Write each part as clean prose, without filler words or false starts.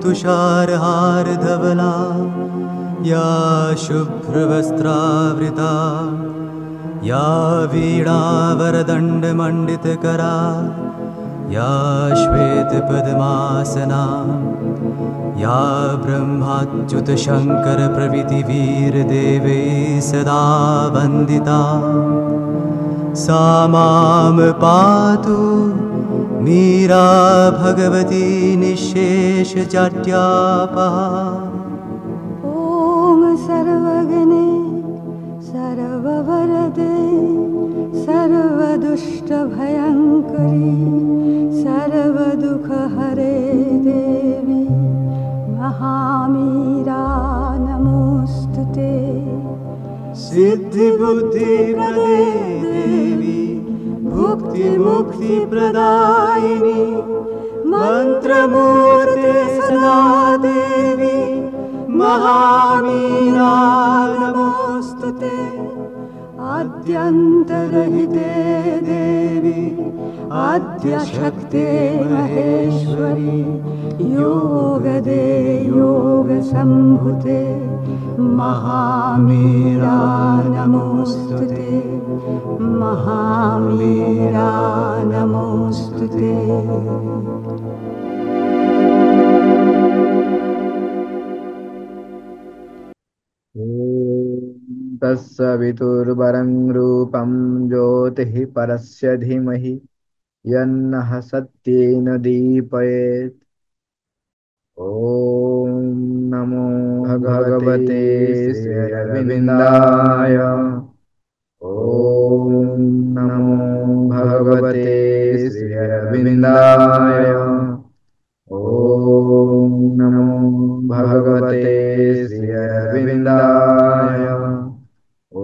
तुषारहार धवला या शुभ्रवस्त्रावृता या वीणावरदण्डमण्डितकरा या श्वेतपद्मासना या ब्रह्माच्युतशङ्करप्रभृतिवीरदेवै सदा वन्दिता सा मां पातु मीरा भगवती निःशेषजाड्यापहा। ॐ सर्वगणे सर्ववरदे सर्वदुष्टभयङ्करी सर्वदुःखहरे देवी महामीरा नमोऽस्तुते। सिद्धिबुद्धिप्रदे देवी भुक्तिमुक्तिप्रदायिनी मन्त्रमूर्ते सदा देवी महामीरा नमोऽस्तुते। आद्यन्तरहिते देवी आद्यशक्ते महेश्वरी योगदे योगसम्भुते महामीरा नमोऽस्तुते महामीरा नमोऽस्तुते। तत्सवितुर्वरं रूपं ज्योतिः परस्य धीमहि यन्नः सत्येन दीपयेत्। ॐ नमो भगवते श्रीअरविन्दाय। ॐ नमो भगवते श्रीअरविन्दाय। ॐ नमो भगवते श्रीअरविन्दाय। ॐ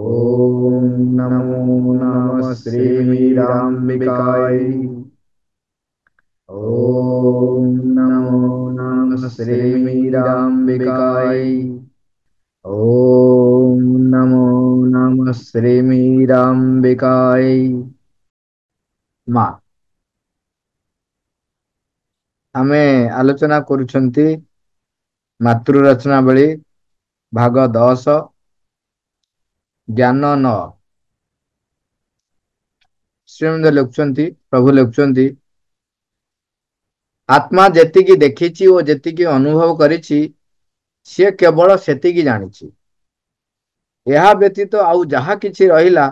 नमो नमः श्रीमीराम्बिकायै। ॐ नमो नमः श्रीमीराम्बिकायै। ॐ नमो नमः श्रीमीराम्बिकायै। माँ आमे आलोचना करुछंती मातृरचनावली भाग 10 ज्ञान 9। श्रीमंद लिखुछंती प्रभु लिखुछंती आत्मा जेतिकी देखिछि ओ जेतिकी अनुभव करिछि से केवल सेतिकी जानिछि। यह व्यतीत आउ जहा किछि रहिला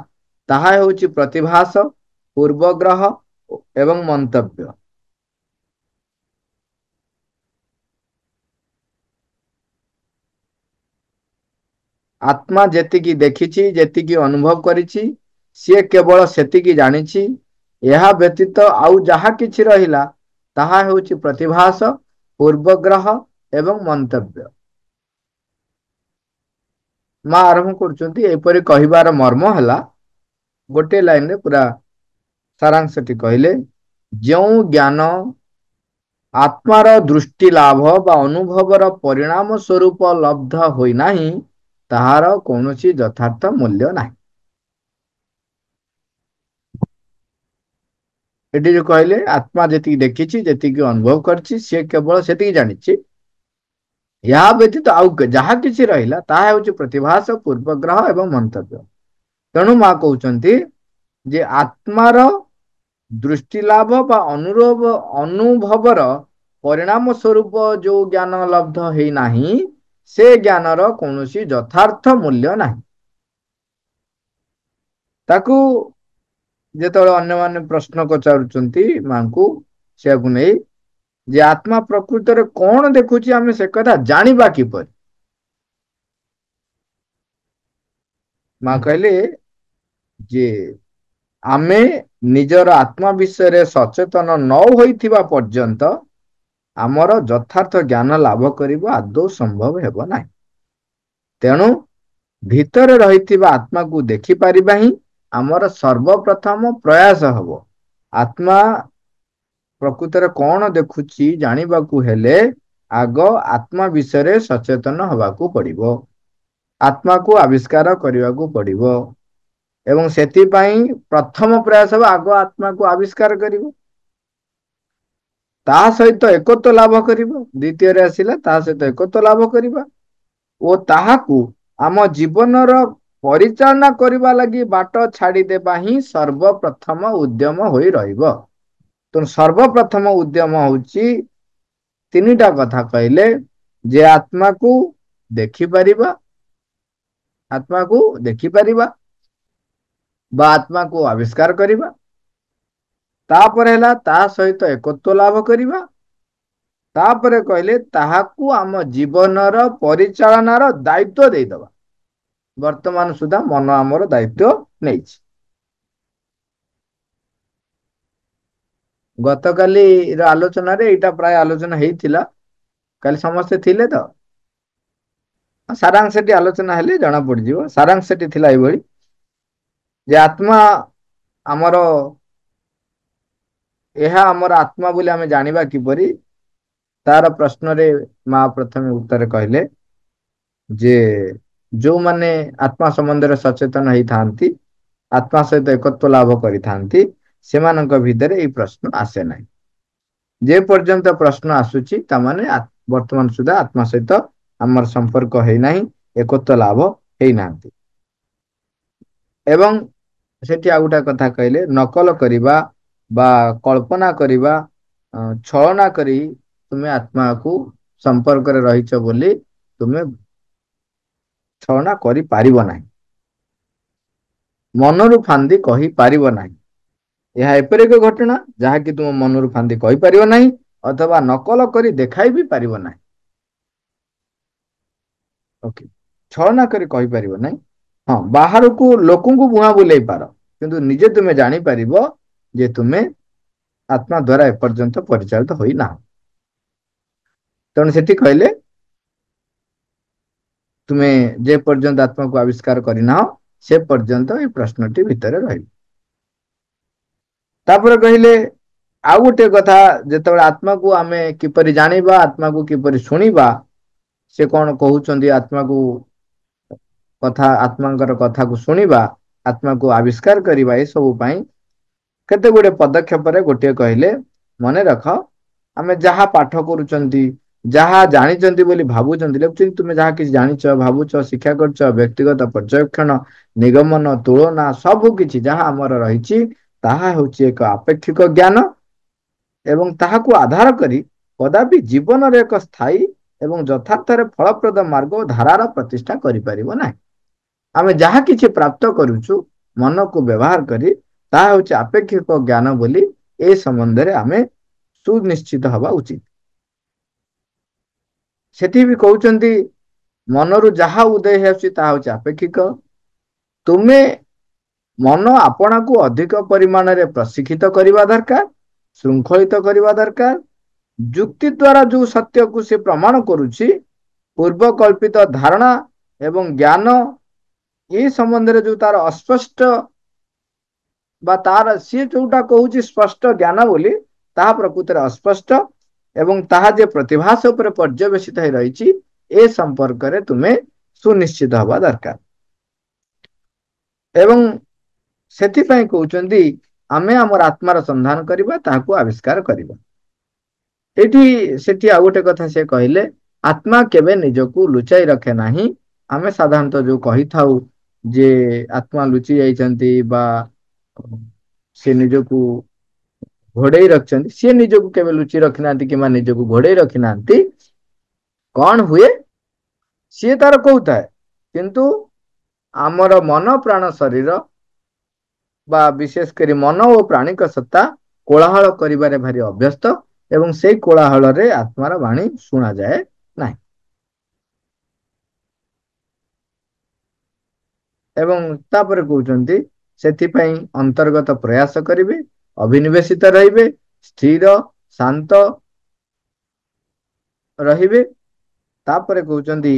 ताहा हेउछि प्रतिभास पूर्वग्रह एवं मंतव्य। आत्मा जेतिकी देखिछि जेतिकी अनुभव करिछि से केवल सेतिकी जानिछि। यह व्यतीत आउ जहा किछि रहिला ताहा हेउछि प्रतिभास पूर्वग्रह एवं मंतव्य। माँ आरंभ करुछंती एपरि कहिबार मर्म हला गोटे लाइन रे पूरा सारांशटी कहले जो ज्ञान आत्मार दृष्टि लाभ बा अनुभवर परिणाम स्वरूप लब्ध होई नाही ताहार कौनसी यथार्थ मूल्य नाही। एटी जो कहले आत्मा जेतिकी देखिछि जेतिकी अनुभव करछि से केवल सेतिकी जानिछि। या व्यतीत आउ जहा किछि रहिला ताहा हेउछि प्रतिभास पूर्वग्रह एवं मंतव्य। तेणु माँ कहउचंती जे आत्मार दृष्टि लाभ बा अनुभवर परिणाम स्वरूप जो ज्ञान लब्ध हेई नाही से ज्ञानर कौनसी यथार्थ मूल्य नाही। ताकू जेतବେଳେ अन्यमाने प्रश्न पचारुचंती मां को सेकु नै जे आत्मा प्रकृति रे कोन देखुची आमे से कथा जानिबा किपर। मां कहले जे आमे निजर आत्मा विषय रे सचेतन न होइथिबा पर्यंत आमर यथार्थ ज्ञान लाभ करिबा आदौ संभव हेबो नाही। तेणु भीतर रहिथिबा आत्मा को देखि पारिबा ही आमर सर्वप्रथम प्रयास हबो। आत्मा प्रकृति रे कोन देखुची जानिबा को हेले आग आत्मा विषय रे सचेतन हबा को पड़िबो। आत्मा को आविष्कार करिबा को पड़िबो एवं सेति पई प्रथम प्रयास हबो आग आत्मा को आविष्कार करिबो। ତାହା ସହିତ ଏକତ୍ୱ ଲାଭ କରିବା। ଦ୍ୱିତୀୟରେ ଆସିଲା ତାହା ସହିତ ଏକତ୍ୱ ଲାଭ କରିବା ଓ ତାହାକୁ ଆମ ଜୀବନର ପରିଚାଳନା କରିବା ଲାଗି ବାଟ ଛାଡ଼ିଦେବା ହିଁ ସର୍ବପ୍ରଥମ ଉଦ୍ୟମ ହୋଇ ରହିବ। ତେଣୁ ସର୍ବପ୍ରଥମ ଉଦ୍ୟମ ହଉଛି ତିନିଟା କଥା କହିଲେ, ଯେ ଆତ୍ମାକୁ ଦେଖିପାରିବା ବା ଆତ୍ମାକୁ ଆବିଷ୍କାର କରିବା। ତାପରେ ହେଲା ତା ସହିତ ଏକତ୍ୱ ଲାଭ କରିବା। ତାପରେ କହିଲେ ତାହାକୁ ଆମ ଜୀବନର ପରିଚାଳନାର ଦାୟିତ୍ୱ ଦେଇଦବା। ବର୍ତ୍ତମାନ ସୁଦ୍ଧା ମନ ଆମର ଦାୟିତ୍ୱ ନେଇଛି। ଗତକାଲିର ଆଲୋଚନାରେ ଏଇଟା ପ୍ରାୟ ଆଲୋଚନା ହେଇଥିଲା। କାଲି ସମସ୍ତେ ଥିଲେ ତ? ସାରାଂଶଟି ଆଲୋଚନା ହେଲେ ଜଣା ପଡିଯିବ। ସାରାଂଶଟି ଥିଲା ଏଇଭଳି ଯେ ଏହା ଆମର ଆତ୍ମା ବୋଲି ଆମେ ଜାଣିବା କିପରି? ତାର ପ୍ରଶ୍ନରେ ମା ପ୍ରଥମେ ଉତ୍ତରେ କହିଲେ ଯେ ଯୋଉମାନେ ଆତ୍ମା ସମ୍ବନ୍ଧରେ ସଚେତନ ହେଇଥାନ୍ତି, ଆତ୍ମା ସହିତ ଏକତ୍ୱ ଲାଭ କରିଥାନ୍ତି, ସେମାନଙ୍କ ଭିତରେ ଏଇ ପ୍ରଶ୍ନ ଆସେ ନାହିଁ। ଯେ ପର୍ଯ୍ୟନ୍ତ ପ୍ରଶ୍ନ ଆସୁଛି ତାମାନେ ବର୍ତ୍ତମାନ ସୁଦ୍ଧା ଆତ୍ମା ସହିତ ଆମର ସମ୍ପର୍କ ହେଇନାହିଁ, ଏକତ୍ୱ ଲାଭ ହେଇନାହାନ୍ତି। ଏବଂ ସେଠି ଆଉ ଗୋଟେ କଥା କହିଲେ, ନକଲ କରିବା ବା କଳ୍ପନା କରିବା, ଛଳନା କରି ତୁମେ ଆତ୍ମାକୁ ସମ୍ପର୍କରେ ରହିଛ ବୋଲି ତୁମେ ଛଳନା କରିପାରିବ ନାହିଁ। ମନରୁ ଫାନ୍ଦି କହିପାରିବ ନାହିଁ। ଏହା ଏପରି ଏକ ଘଟଣା ଯାହାକି ତୁମ ମନରୁ ଫାନ୍ଦି କହିପାରିବ ନାହିଁ ଅଥବା ନକଲ କରି ଦେଖାଇ ବି ପାରିବ ନାହିଁ। ଓକେ, ଛଳନା କରି କହିପାରିବ ନାହିଁ। ହଁ, ବାହାରକୁ ଲୋକଙ୍କୁ ଭୁଆଁ ବୁଲେଇ ପାର, କିନ୍ତୁ ନିଜେ ତୁମେ ଜାଣିପାରିବ ଯେ ତୁମେ ଆତ୍ମା ଦ୍ୱାରା ଏପର୍ଯ୍ୟନ୍ତ ପରିଚାଳିତ ହୋଇନାହ। ତେଣୁ ସେଠି କହିଲେ ତୁମେ ଯେ ପର୍ଯ୍ୟନ୍ତ ଆତ୍ମାକୁ ଆବିଷ୍କାର କରିନାହ, ସେ ପର୍ଯ୍ୟନ୍ତ ଏଇ ପ୍ରଶ୍ନଟି ଭିତରେ ରହିବ। ତାପରେ କହିଲେ ଆଉ ଗୋଟେ କଥା, ଯେତେବେଳେ ଆତ୍ମାକୁ ଆମେ କିପରି ଜାଣିବା, ଆତ୍ମାକୁ କିପରି ଶୁଣିବା, ସେ କଣ କହୁଛନ୍ତି ଆତ୍ମାଙ୍କର କଥାକୁ ଶୁଣିବା, ଆତ୍ମାକୁ ଆବିଷ୍କାର କରିବା, ଏସବୁ ପାଇଁ କେତେ ଗୁଡେ ପଦକ୍ଷେପରେ ଗୋଟିଏ କହିଲେ, ମନେ ରଖ ଆମେ ଯାହା ପାଠ କରୁଛନ୍ତି, ଯାହା ଜାଣିଛନ୍ତି ବୋଲି ଭାବୁଛନ୍ତି, ଲେଖୁଛନ୍ତି, ତୁମେ ଯାହା କିଛି ଜାଣିଛ, ଭାବୁଛ, ଶିକ୍ଷା କରୁଛ, ବ୍ୟକ୍ତିଗତ ପର୍ଯ୍ୟବେକ୍ଷଣ, ନିଗମନ, ତୁଳନା, ସବୁ କିଛି ଯାହା ଆମର ରହିଛି, ତାହା ହେଉଛି ଏକ ଆପେକ୍ଷିକ ଜ୍ଞାନ ଏବଂ ତାହାକୁ ଆଧାର କରି କଦାପି ଜୀବନରେ ଏକ ସ୍ଥାୟୀ ଏବଂ ଯଥାର୍ଥରେ ଫଳପ୍ରଦ ମାର୍ଗ ଓ ଧାରାର ପ୍ରତିଷ୍ଠା କରିପାରିବ ନାହିଁ। ଆମେ ଯାହା କିଛି ପ୍ରାପ୍ତ କରୁଛୁ ମନକୁ ବ୍ୟବହାର କରି, ତାହା ହେଉଛି ଆପେକ୍ଷିକ ଜ୍ଞାନ ବୋଲି ଏ ସମ୍ବନ୍ଧରେ ଆମେ ସୁନିଶ୍ଚିତ ହବା ଉଚିତ। ସେଠି ବି କହୁଛନ୍ତି ମନରୁ ଯାହା ଉଦୟ ହେଉଛି ତାହା ହେଉଛି ଆପେକ୍ଷିକ। ତୁମେ ମନ ଆପଣାକୁ ଅଧିକ ପରିମାଣରେ ପ୍ରଶିକ୍ଷିତ କରିବା ଦରକାର, ଶୃଙ୍ଖଳିତ କରିବା ଦରକାର। ଯୁକ୍ତି ଦ୍ୱାରା ଯୋଉ ସତ୍ୟକୁ ସେ ପ୍ରମାଣ କରୁଛି, ପୂର୍ବ କଳ୍ପିତ ଧାରଣା ଏବଂ ଜ୍ଞାନ ଏ ସମ୍ବନ୍ଧରେ ଯୋଉ ତାର ଅସ୍ପଷ୍ଟ ବା ତାର ସିଏ ଯୋଉଟା କହୁଛି ସ୍ପଷ୍ଟ ଜ୍ଞାନ ବୋଲି, ତାହା ପ୍ରକୃତରେ ଅସ୍ପଷ୍ଟ ଏବଂ ତାହା ଯେ ପ୍ରତିଭାସ ଉପରେ ପର୍ଯ୍ୟବେସିତ ହେଇ ରହିଛି, ଏ ସମ୍ପର୍କରେ ତୁମେ ସୁନିଶ୍ଚିତ ହବା ଦରକାର। ଏବଂ ସେଥିପାଇଁ କହୁଛନ୍ତି ଆମେ ଆମର ଆତ୍ମାର ସନ୍ଧାନ କରିବା, ତାହାକୁ ଆବିଷ୍କାର କରିବା। ସେଠି ଆଉ ଗୋଟେ କଥା ସେ କହିଲେ, ଆତ୍ମା କେବେ ନିଜକୁ ଲୁଚାଇ ରଖେ ନାହିଁ। ଆମେ ସାଧାରଣତଃ ଯୋଉ କହିଥାଉ ଯେ ଆତ୍ମା ଲୁଚି ଯାଇଛନ୍ତି ବା ସେ ନିଜକୁ ଘୋଡେଇ ରଖିଛନ୍ତି, ସିଏ ନିଜକୁ କେବେ ଲୁଚି ରଖିନାହାନ୍ତି କିମ୍ବା ନିଜକୁ ଘୋଡେଇ ରଖିନାହାନ୍ତି। କଣ ହୁଏ, ସିଏ ତାର କହୁଥାଏ, କିନ୍ତୁ ଆମର ମନ, ପ୍ରାଣ, ଶରୀର ବା ବିଶେଷ କରି ମନ ଓ ପ୍ରାଣିକ ସତ୍ତା କୋଳାହଳ କରିବାରେ ଭାରି ଅଭ୍ୟସ୍ତ ଏବଂ ସେଇ କୋଳାହଳରେ ଆତ୍ମାର ବାଣୀ ଶୁଣାଯାଏ ନାହିଁ। ଏବଂ ତାପରେ କହୁଛନ୍ତି ସେଥିପାଇଁ ଅନ୍ତର୍ଗତ ପ୍ରୟାସ କରିବେ, ଅଭିନିବେଶିତ ରହିବେ, ସ୍ଥିର ଶାନ୍ତ ରହିବେ। ତାପରେ କହୁଛନ୍ତି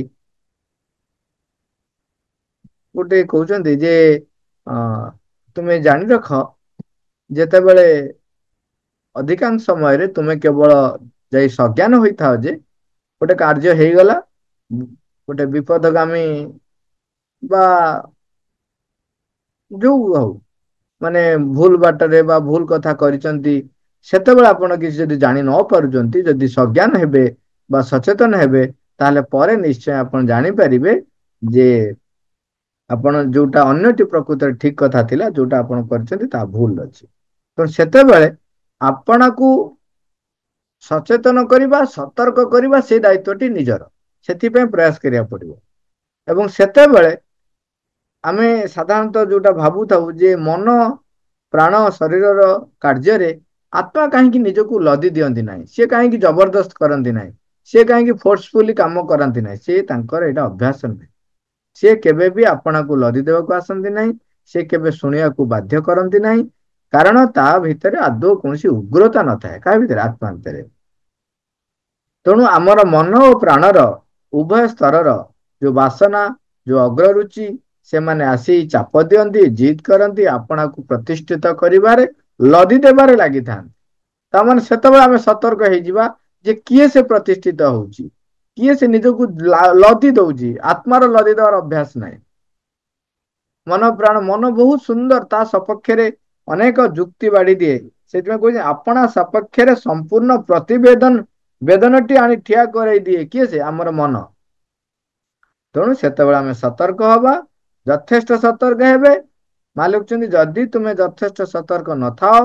ଗୋଟେ କହୁଛନ୍ତି ଯେ ତୁମେ ଜାଣି ରଖ, ଯେତେବେଳେ ଅଧିକାଂଶ ସମୟରେ ତୁମେ କେବଳ ଯାଇ ସଜ୍ଞାନ ହୋଇଥାଅ ଯେ ଗୋଟେ କାର୍ଯ୍ୟ ହେଇଗଲା, ଗୋଟେ ବିପଦଗାମୀ ବା ଯୋଉ ହଉ ମାନେ ଭୁଲ ବାଟରେ ବା ଭୁଲ କଥା କରିଛନ୍ତି, ସେତେବେଳେ ଆପଣ କିଛି ଯଦି ଜାଣି ନ ପାରୁଛନ୍ତି, ଯଦି ସଜ୍ଞାନ ହେବେ ବା ସଚେତନ ହେବେ, ତାହେଲେ ପରେ ନିଶ୍ଚୟ ଆପଣ ଜାଣିପାରିବେ ଯେ ଆପଣ ଯୋଉଟା ଅନ୍ୟଟି ପ୍ରକୃତରେ ଠିକ କଥା ଥିଲା, ଯୋଉଟା ଆପଣ କରିଛନ୍ତି ତାହା ଭୁଲ ଅଛି। ତେଣୁ ସେତେବେଳେ ଆପଣଙ୍କୁ ସଚେତନ କରିବା, ସତର୍କ କରିବା, ସେଇ ଦାୟିତ୍ୱଟି ନିଜର। ସେଥିପାଇଁ ପ୍ରୟାସ କରିବାକୁ ପଡିବ। ଏବଂ ସେତେବେଳେ ଆମେ ସାଧାରଣତଃ ଯୋଉଟା ଭାବୁଥାଉ ଯେ ମନ ପ୍ରାଣ ଶରୀରର କାର୍ଯ୍ୟରେ ଆତ୍ମା କାହିଁକି ନିଜକୁ ଲଦି ଦିଅନ୍ତି ନାହିଁ, ସେ କାହିଁକି ଜବରଦସ୍ତ କରନ୍ତି ନାହିଁ, ସେ କାହିଁକି ଫୋର୍ସଫୁଲି କାମ କରନ୍ତି ନାହିଁ। ସେ ତାଙ୍କର ଏଇଟା ଅଭ୍ୟାସ ନୁହେଁ। ସେ କେବେ ବି ଆପଣଙ୍କୁ ଲଦି ଦେବାକୁ ଆସନ୍ତି ନାହିଁ, ସେ କେବେ ଶୁଣିବାକୁ ବାଧ୍ୟ କରନ୍ତି ନାହିଁ, କାରଣ ତା ଭିତରେ ଆଦୌ କୌଣସି ଉଗ୍ରତା ନଥାଏ। କାହା ଭିତରେ? ଆତ୍ମା ଭିତରେ। ତେଣୁ ଆମର ମନ ଓ ପ୍ରାଣର ଉଭୟ ସ୍ତରର ଯୋଉ ବାସନା, ଯୋଉ ଅଗ୍ରରୁଚି, ସେମାନେ ଆସି ଚାପ ଦିଅନ୍ତି, ଜିଦ୍ କରନ୍ତି, ଆପଣଙ୍କୁ ପ୍ରତିଷ୍ଠିତ କରିବାରେ, ଲଦି ଦେବାରେ ଲାଗିଥାନ୍ତି। ତାମାନେ ସେତେବେଳେ ଆମେ ସତର୍କ ହେଇଯିବା ଯେ କିଏ ସେ ପ୍ରତିଷ୍ଠିତ ହଉଛି, କିଏ ସେ ନିଜକୁ ଲଦି ଦଉଛି। ଆତ୍ମାର ଲଦି ଦେବାର ଅଭ୍ୟାସ ନାହିଁ। ମନ ପ୍ରାଣ, ମନ ବହୁତ ସୁନ୍ଦର, ତା ସପକ୍ଷରେ ଅନେକ ଯୁକ୍ତି ବାଢି ଦିଏ। ସେଥିପାଇଁ କହୁଛି ଆପଣା ସପକ୍ଷରେ ସମ୍ପୂର୍ଣ୍ଣ ବେଦନଟି ଆଣି ଠିଆ କରାଇ ଦିଏ। କିଏ ସେ? ଆମର ମନ। ତେଣୁ ସେତେବେଳେ ଆମେ ସତର୍କ ହବା, ଯଥେଷ୍ଟ ସତର୍କ ହେବେ। ମା ଲେଖୁଛନ୍ତି ଯଦି ତୁମେ ଯଥେଷ୍ଟ ସତର୍କ ନଥାଅ,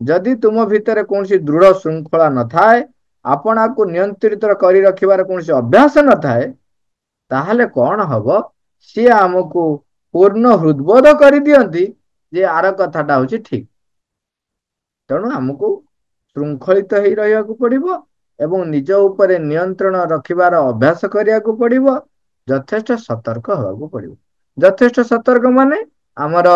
ଯଦି ତୁମ ଭିତରେ କୌଣସି ଦୃଢ ଶୃଙ୍ଖଳା ନଥାଏ, ଆପଣଙ୍କୁ ନିୟନ୍ତ୍ରିତ କରି ରଖିବାର କୌଣସି ଅଭ୍ୟାସ ନଥାଏ, ତାହେଲେ କଣ ହବ? ସିଏ ଆମକୁ ପୂର୍ଣ୍ଣ ହୃଦବୋଧ କରିଦିଅନ୍ତି ଯେ ଆର କଥାଟା ହଉଛି ଠିକ। ତେଣୁ ଆମକୁ ଶୃଙ୍ଖଳିତ ହେଇ ରହିବାକୁ ପଡିବ ଏବଂ ନିଜ ଉପରେ ନିୟନ୍ତ୍ରଣ ରଖିବାର ଅଭ୍ୟାସ କରିବାକୁ ପଡିବ। ଯଥେଷ୍ଟ ସତର୍କ ହେବାକୁ ପଡିବ। ଯଥେଷ୍ଟ ସତର୍କ ମାନେ ଆମର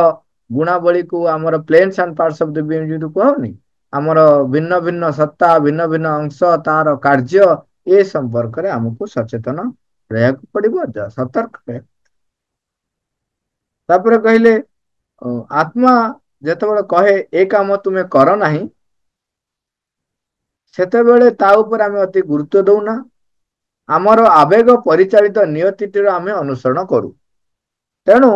ଗୁଣାବଳୀକୁ, ଆମର planes and parts of the bin ଯୋଉ କୁହନି, ଆମର ଭିନ୍ନ ଭିନ୍ନ ସତ୍ତା, ଭିନ୍ନ ଭିନ୍ନ ଅଂଶ, ତାର କାର୍ଯ୍ୟ, ଏ ସମ୍ପର୍କରେ ଆମକୁ ସଚେତନ ରହିବାକୁ ପଡିବ, ସତର୍କ। ତାପରେ କହିଲେ ଆତ୍ମା ଯେତେବେଳେ କହେ ଏ କାମ ତୁମେ କର ନାହିଁ, ସେତେବେଳେ ତା ଉପରେ ଆମେ ଅତି ଗୁରୁତ୍ୱ ଦଉନା। ଆମର ଆବେଗ ପରିଚାଳିତ ନିୟତିଟିର ଆମେ ଅନୁସରଣ କରୁ। ତେଣୁ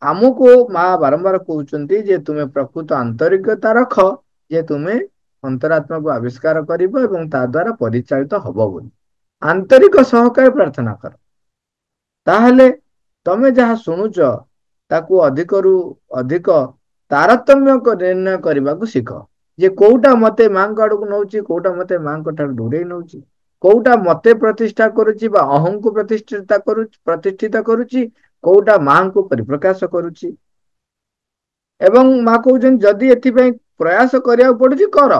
ଆମକୁ ମା ବାରମ୍ବାର କହୁଛନ୍ତି ଯେ ତୁମେ ପ୍ରକୃତ ଆନ୍ତରିକତା ରଖ, ଯେ ତୁମେ ଅନ୍ତରାତ୍ମାକୁ ଆବିଷ୍କାର କରିବ ଏବଂ ତା ଦ୍ୱାରା ପରିଚାଳିତ ହବ ବୋଲି ଆନ୍ତରିକ ସହକାରେ ପ୍ରାର୍ଥନା କର। ତାହେଲେ ତମେ ଯାହା ଶୁଣୁଛ ତାକୁ ଅଧିକରୁ ଅଧିକ ତାରତମ୍ୟ ନିର୍ଣ୍ଣୟ କରିବାକୁ ଶିଖ, ଯେ କୋଉଟା ମତେ ମାଙ୍କ ଆଡକୁ ନଉଛି, କୋଉଟା ମତେ ମାଙ୍କ ଠାରୁ ଦୂରେଇ ନଉଛି, କୋଉଟା ମତେ ପ୍ରତିଷ୍ଠା କରୁଛି ବା ଅହଂକୁ ପ୍ରତିଷ୍ଠିତ କରୁଛି, କୋଉଟା ମାଙ୍କୁ ପରିପ୍ରକାଶ କରୁଛି। ଏବଂ ମା କହୁଛନ୍ତି ଯଦି ଏଥିପାଇଁ ପ୍ରୟାସ କରିବାକୁ ପଡୁଛି କର,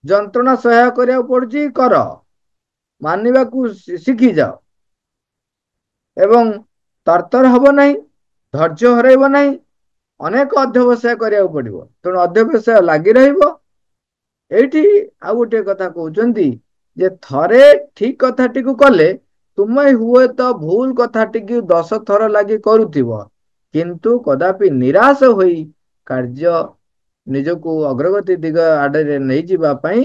ଯନ୍ତ୍ରଣା ସହ୍ୟ କରିବାକୁ ପଡୁଛି କର, ମାନିବାକୁ ଶିଖିଯାଅ ଏବଂ ତରତର ହବ ନାହିଁ, ଧୈର୍ଯ୍ୟ ହରାଇବ ନାହିଁ। ଅନେକ ଅଧ୍ୟବସାୟ କରିବାକୁ ପଡିବ, ତେଣୁ ଅଧ୍ୟବସାୟ ଲାଗି ରହିବ। ଏଇଠି ଆଉ ଗୋଟିଏ କଥା କହୁଛନ୍ତି ଯେ ଥରେ ଠିକ କଥାଟିକୁ କଲେ ତୁମେ ହୁଏତ ଭୁଲ କଥାଟିକୁ 10 ଥର ଲାଗି କରୁଥିବ, କିନ୍ତୁ କଦାପି ନିରାଶ ହୋଇ କାର୍ଯ୍ୟ ନିଜକୁ ଅଗ୍ରଗତି ଦିଗ ଆଡରେ ନେଇଯିବା ପାଇଁ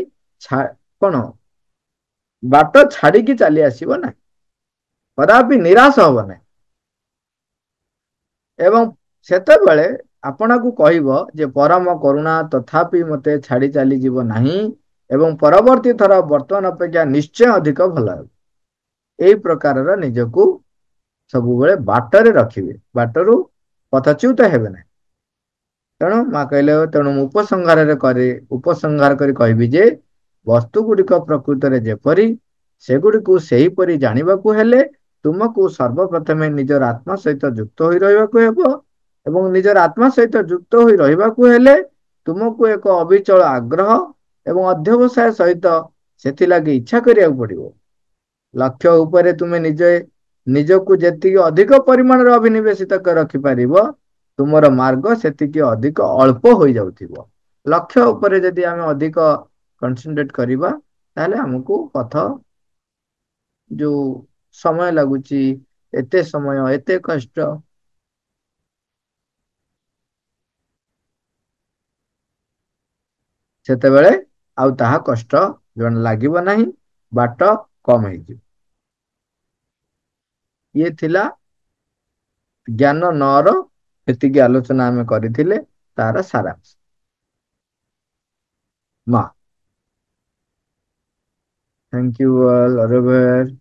କଣ ବାଟ ଛାଡିକି ଚାଲି ଆସିବ ନାହିଁ, କଦାପି ନିରାଶ ହବ ନାହିଁ। ଏବଂ ସେତେବେଳେ ଆପଣଙ୍କୁ କହିବ ଯେ ପରମ କରୁଣା ତଥାପି ମତେ ଛାଡି ଚାଲିଯିବ ନାହିଁ ଏବଂ ପରବର୍ତ୍ତୀ ଥର ବର୍ତ୍ତମାନ ଅପେକ୍ଷା ନିଶ୍ଚୟ ଅଧିକ ଭଲ ହେବ। ଏଇ ପ୍ରକାରର ନିଜକୁ ସବୁବେଳେ ବାଟରେ ରଖିବେ, ବାଟରୁ ପଥଚ୍ୟୁତ ହେବେ ନାହିଁ। ତେଣୁ ମା କହିଲେ, ତେଣୁ ମୁଁ ଉପସଂହାର କରି କହିବି ଯେ ବସ୍ତୁ ଗୁଡିକ ପ୍ରକୃତରେ ଯେପରି ସେଗୁଡିକୁ ସେହିପରି ଜାଣିବାକୁ ହେଲେ ତୁମକୁ ସର୍ବପ୍ରଥମେ ନିଜର ଆତ୍ମା ସହିତ ଯୁକ୍ତ ହୋଇ ରହିବାକୁ ହେବ ଏବଂ ନିଜର ଆତ୍ମା ସହିତ ଯୁକ୍ତ ହୋଇ ରହିବାକୁ ହେଲେ ତୁମକୁ ଏକ ଅବିଚଳ ଆଗ୍ରହ ଏବଂ ଅଧ୍ୟବସାୟ ସହିତ ସେଥିଲାଗି ଇଚ୍ଛା କରିବାକୁ ପଡିବ। ଲକ୍ଷ୍ୟ ଉପରେ ତୁମେ ନିଜକୁ ଯେତିକି ଅଧିକ ପରିମାଣରେ ଅଭିନିବେଶିତ ରଖିପାରିବ, ତୁମର ମାର୍ଗ ସେତିକି ଅଧିକ ଅଳ୍ପ ହୋଇଯାଉଥିବ। ଲକ୍ଷ୍ୟ ଉପରେ ଯଦି ଆମେ ଅଧିକ କନସେନଟ୍ରେଟ କରିବା, ତାହେଲେ ଆମକୁ ପଥ ଯୋଉ ସମୟ ଲାଗୁଛି, ଏତେ ସମୟ, ଏତେ କଷ୍ଟ, ସେତେବେଳେ ଆଉ ତାହା କଷ୍ଟ ଲାଗିବ ନାହିଁ, ବାଟ କମ ହେଇଯିବ। ଇଏ ଥିଲା ଜ୍ଞାନ 9ର ଏତିକି ଆଲୋଚନା ଆମେ କରିଥିଲେ, ତାର ସାରାଂଶ। ମା Thank you all, Araver.